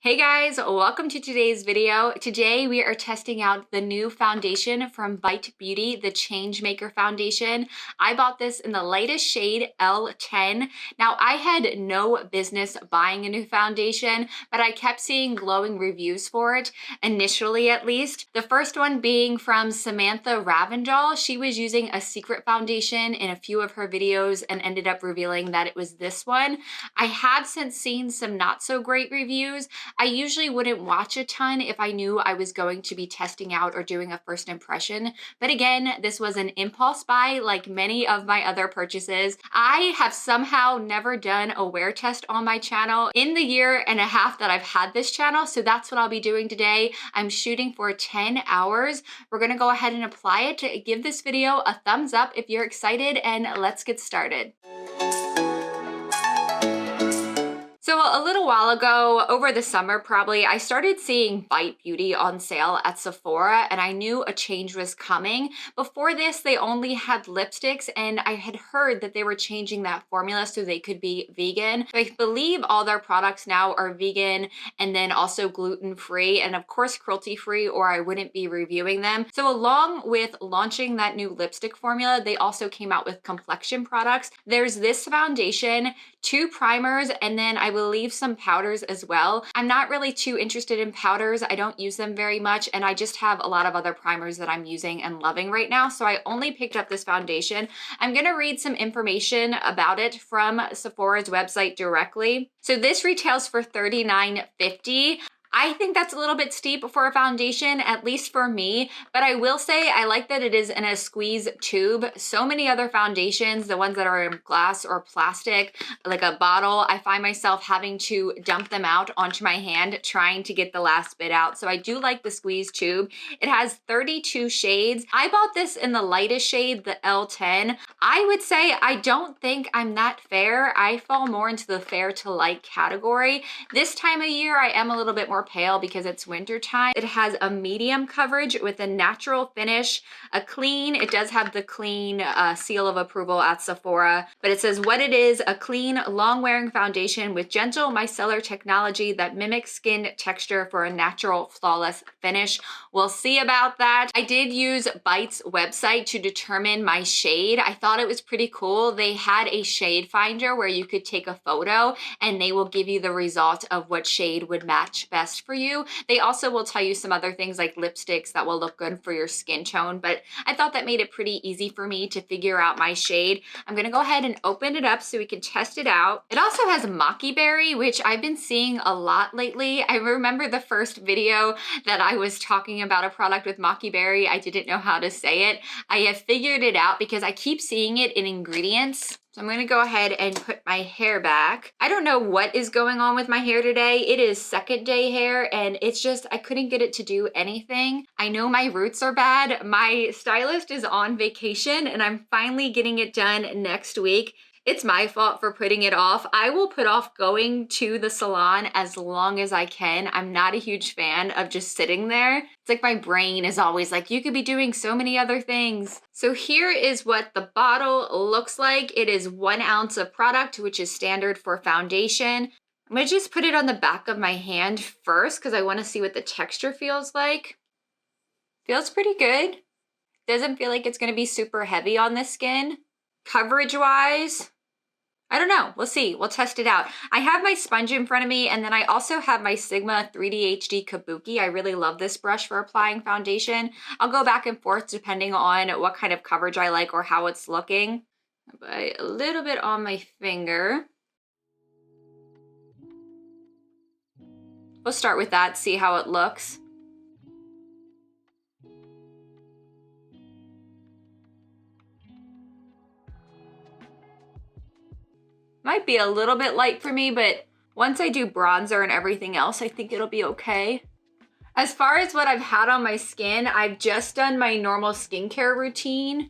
Hey guys, welcome to today's video. Today we are testing out the new foundation from Bite Beauty, the Changemaker foundation. I bought this in the lightest shade, L10. Now I had no business buying a new foundation, but I kept seeing glowing reviews for it, initially at least. The first one being from Samantha Ravindall. She was using a secret foundation in a few of her videos and ended up revealing that it was this one. I have since seen some not so great reviews. I usually wouldn't watch a ton if I knew I was going to be testing out or doing a first impression. But again, this was an impulse buy like many of my other purchases. I have somehow never done a wear test on my channel in the year and a half that I've had this channel. So that's what I'll be doing today. I'm shooting for 10 hours. We're gonna go ahead and apply it. Give this video a thumbs up if you're excited, and let's get started. So a little while ago, over the summer probably, I started seeing Bite Beauty on sale at Sephora, and I knew a change was coming. Before this, they only had lipsticks, and I had heard that they were changing that formula so they could be vegan. So I believe all their products now are vegan and then also gluten-free and of course cruelty-free, or I wouldn't be reviewing them. So along with launching that new lipstick formula, they also came out with complexion products. There's this foundation, 2 primers, and then I believe some powders as well. I'm not really too interested in powders. I don't use them very much, and I just have a lot of other primers that I'm using and loving right now. So I only picked up this foundation. I'm gonna read some information about it from Sephora's website directly. So this retails for $39.50. I think that's a little bit steep for a foundation, at least for me, but I will say I like that it is in a squeeze tube. So many other foundations, the ones that are in glass or plastic, like a bottle, I find myself having to dump them out onto my hand trying to get the last bit out. So I do like the squeeze tube. It has 32 shades. I bought this in the lightest shade, the L10. I would say I don't think I'm that fair. I fall more into the fair to light category. This time of year, I am a little bit more pale because it's winter time. It has a medium coverage with a natural finish, a clean. It does have the clean seal of approval at Sephora, but it says what it is: a clean, long-wearing foundation with gentle micellar technology that mimics skin texture for a natural, flawless finish. We'll see about that. I did use Bite's website to determine my shade. I thought it was pretty cool. They had a shade finder where you could take a photo and they will give you the result of what shade would match best for you. They also will tell you some other things like lipsticks that will look good for your skin tone, but I thought that made it pretty easy for me to figure out my shade. I'm gonna go ahead and open it up so we can test it out. It also has Maki Berry, which I've been seeing a lot lately. I remember the first video that I was talking about a product with Maki Berry. I didn't know how to say it. I have figured it out because I keep seeing it in ingredients. So I'm gonna go ahead and put my hair back. I don't know what is going on with my hair today. It is second day hair and it's just, I couldn't get it to do anything. I know my roots are bad. My stylist is on vacation and I'm finally getting it done next week. It's my fault for putting it off. I will put off going to the salon as long as I can. I'm not a huge fan of just sitting there. It's like my brain is always like, you could be doing so many other things. So here is what the bottle looks like. It is 1 ounce of product, which is standard for foundation. I'm gonna just put it on the back of my hand first because I wanna see what the texture feels like. Feels pretty good. Doesn't feel like it's gonna be super heavy on the skin. Coverage-wise, I don't know. We'll see. We'll test it out. I have my sponge in front of me, and then I also have my Sigma 3D HD Kabuki. I really love this brush for applying foundation. I'll go back and forth depending on what kind of coverage I like or how it's looking. But a little bit on my finger. We'll start with that, see how it looks. Might be a little bit light for me, but once I do bronzer and everything else, I think it'll be okay. As far as what I've had on my skin, I've just done my normal skincare routine.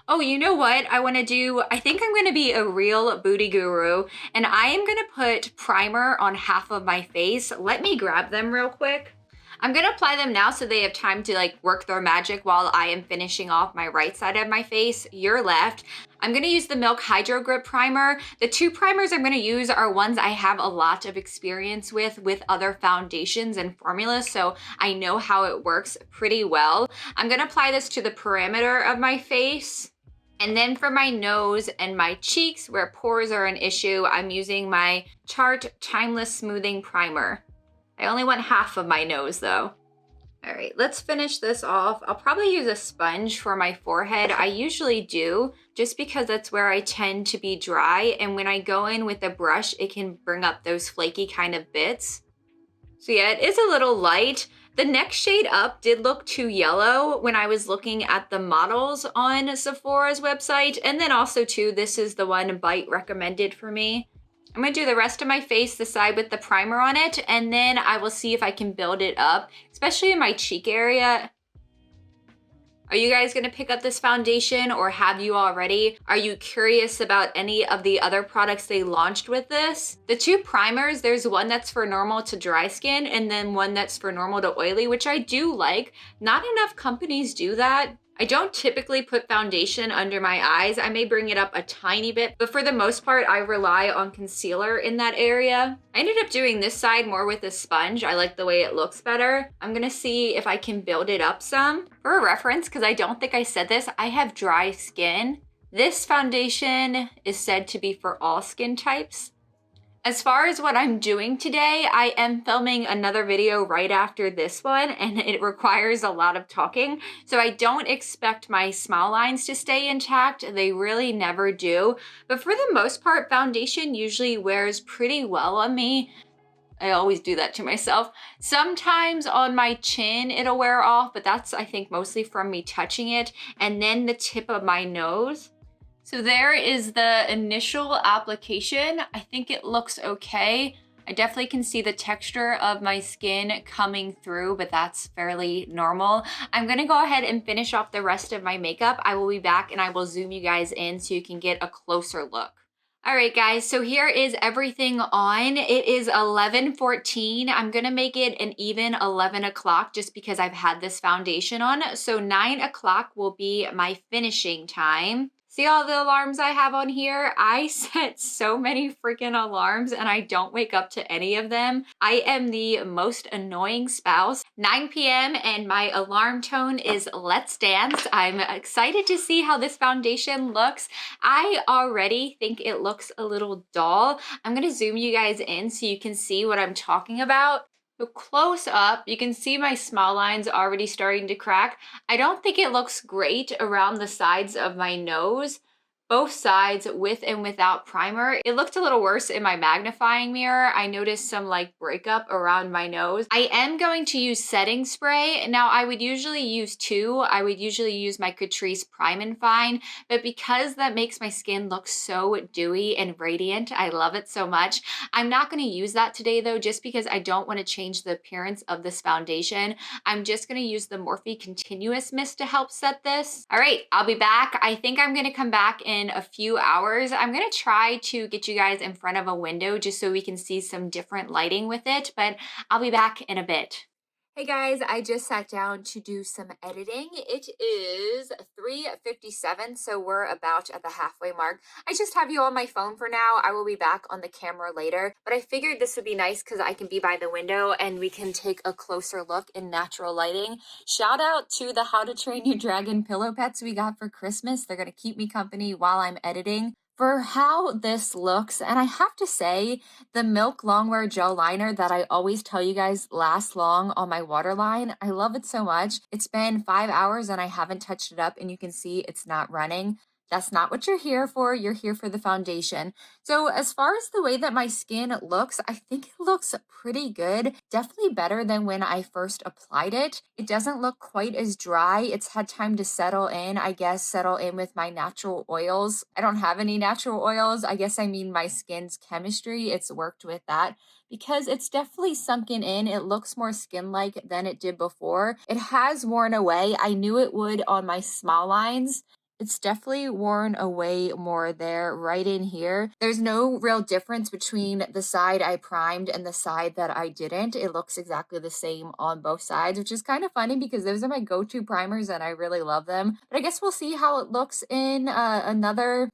Oh, you know what I wanna do? I think I'm gonna be a real booty guru, and I am gonna put primer on half of my face. Let me grab them real quick. I'm gonna apply them now so they have time to like work their magic while I am finishing off my right side of my face, your left. I'm gonna use the Milk Hydro Grip Primer. The two primers I'm gonna use are ones I have a lot of experience with other foundations and formulas, so I know how it works pretty well. I'm gonna apply this to the perimeter of my face. And then for my nose and my cheeks, where pores are an issue, I'm using my Tarte Timeless Smoothing Primer. I only want half of my nose though. All right, let's finish this off. I'll probably use a sponge for my forehead. I usually do, just because that's where I tend to be dry. And when I go in with a brush, it can bring up those flaky kind of bits. So yeah, it is a little light. The next shade up did look too yellow when I was looking at the models on Sephora's website. And then also too, this is the one Bite recommended for me. I'm gonna do the rest of my face, the side with the primer on it, and then I will see if I can build it up, especially in my cheek area. Are you guys gonna pick up this foundation or have you already? Are you curious about any of the other products they launched with this? The two primers, there's one that's for normal to dry skin and then one that's for normal to oily, which I do like. Not enough companies do that. I don't typically put foundation under my eyes. I may bring it up a tiny bit, but for the most part, I rely on concealer in that area. I ended up doing this side more with a sponge. I like the way it looks better. I'm gonna see if I can build it up some. For a reference, because I don't think I said this, I have dry skin. This foundation is said to be for all skin types. As far as what I'm doing today, I am filming another video right after this one, and it requires a lot of talking. So I don't expect my smile lines to stay intact. They really never do. But for the most part, foundation usually wears pretty well on me. I always do that to myself. Sometimes on my chin, it'll wear off, but that's, I think, mostly from me touching it. And then the tip of my nose. So there is the initial application. I think it looks okay. I definitely can see the texture of my skin coming through, but that's fairly normal. I'm gonna go ahead and finish off the rest of my makeup. I will be back and I will zoom you guys in so you can get a closer look. All right, guys, so here is everything on. It is 11:14. I'm gonna make it an even 11 o'clock just because I've had this foundation on. So 9 o'clock will be my finishing time. See all the alarms I have on here? I set so many freaking alarms and I don't wake up to any of them. I am the most annoying spouse. 9 p.m. and my alarm tone is Let's Dance. I'm excited to see how this foundation looks. I already think it looks a little dull. I'm gonna zoom you guys in so you can see what I'm talking about. So close up, you can see my smile lines already starting to crack. I don't think it looks great around the sides of my nose. Both sides with and without primer. It looked a little worse in my magnifying mirror. I noticed some like breakup around my nose. I am going to use setting spray. Now I would usually use two. I would usually use my Catrice Prime and Fine, but because that makes my skin look so dewy and radiant, I love it so much. I'm not gonna use that today though, just because I don't wanna change the appearance of this foundation. I'm just gonna use the Morphe Continuous Mist to help set this. All right, I'll be back. I think I'm gonna come back in a few hours. I'm gonna try to get you guys in front of a window just so we can see some different lighting with it, but I'll be back in a bit. Hey guys, I just sat down to do some editing. It is 3:57, so we're about at the halfway mark. I just have you on my phone for now. I will be back on the camera later, but I figured this would be nice because I can be by the window and we can take a closer look in natural lighting. Shout out to the How to Train Your Dragon pillow pets we got for Christmas. They're gonna keep me company while I'm editing. For how this looks, and I have to say, the Milk Longwear Gel Liner that I always tell you guys lasts long on my waterline, I love it so much. It's been 5 hours and I haven't touched it up, and you can see it's not running. That's not what you're here for. You're here for the foundation. So as far as the way that my skin looks, I think it looks pretty good. Definitely better than when I first applied it. It doesn't look quite as dry. It's had time to settle in, I guess, settle in with my natural oils. I don't have any natural oils. I guess I mean my skin's chemistry. It's worked with that because it's definitely sunken in. It looks more skin-like than it did before. It has worn away. I knew it would on my smile lines. It's definitely worn away more there, right in here. There's no real difference between the side I primed and the side that I didn't. It looks exactly the same on both sides, which is kind of funny because those are my go-to primers and I really love them. But I guess we'll see how it looks in another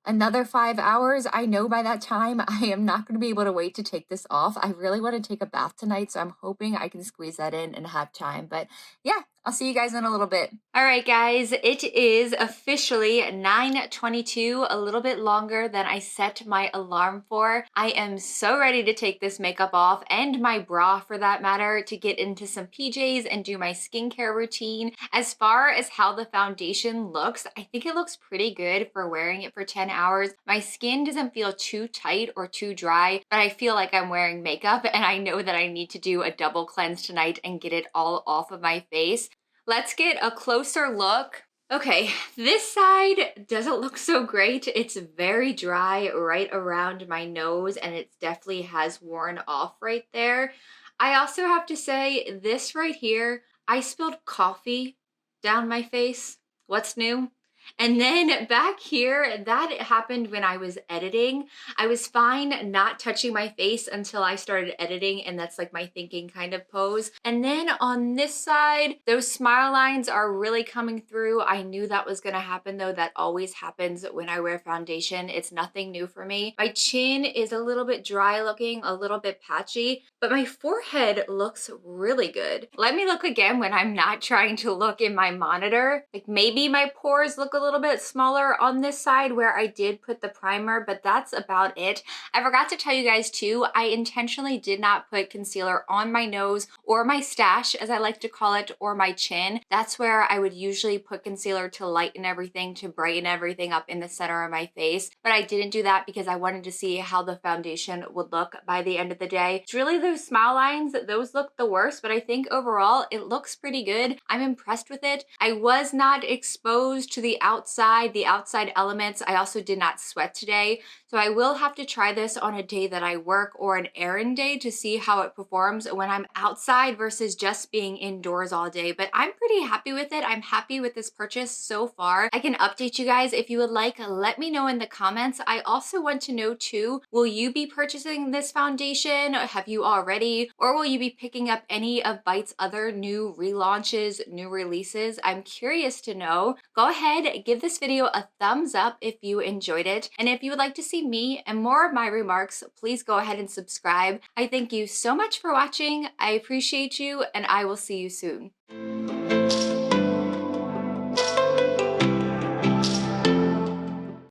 5 hours. I know by that time I am not going to be able to wait to take this off. I really want to take a bath tonight, so I'm hoping I can squeeze that in and have time. But yeah, I'll see you guys in a little bit. All right, guys, it is officially 9:22, a little bit longer than I set my alarm for. I am so ready to take this makeup off and my bra for that matter to get into some PJs and do my skincare routine. As far as how the foundation looks, I think it looks pretty good for wearing it for 10 hours. My skin doesn't feel too tight or too dry, but I feel like I'm wearing makeup and I know that I need to do a double cleanse tonight and get it all off of my face. Let's get a closer look. Okay, this side doesn't look so great. It's very dry right around my nose and it definitely has worn off right there. I also have to say this right here, I spilled coffee down my face. What's new? And then back here, that happened when I was editing. I was fine not touching my face until I started editing, and that's like my thinking kind of pose. And then on this side, those smile lines are really coming through. I knew that was gonna happen though. That always happens when I wear foundation. It's nothing new for me. My chin is a little bit dry looking, a little bit patchy, but my forehead looks really good. Let me look again when I'm not trying to look in my monitor. Like maybe my pores look a little bit smaller on this side where I did put the primer, but that's about it. I forgot to tell you guys too, I intentionally did not put concealer on my nose or my stash, as I like to call it, or my chin. That's where I would usually put concealer to lighten everything, to brighten everything up in the center of my face. But I didn't do that because I wanted to see how the foundation would look by the end of the day. It's really those smile lines, those look the worst, but I think overall it looks pretty good. I'm impressed with it. I was not exposed to the outside elements. I also did not sweat today. So I will have to try this on a day that I work or an errand day to see how it performs when I'm outside versus just being indoors all day. But I'm pretty happy with it. I'm happy with this purchase so far. I can update you guys if you would like. Let me know in the comments. I also want to know too, will you be purchasing this foundation? Have you already? Or will you be picking up any of Byte's other new relaunches, new releases? I'm curious to know. Go ahead, give this video a thumbs up if you enjoyed it. And if you would like to see me and more of my remarks, please go ahead and subscribe. I thank you so much for watching. I appreciate you, and I will see you soon.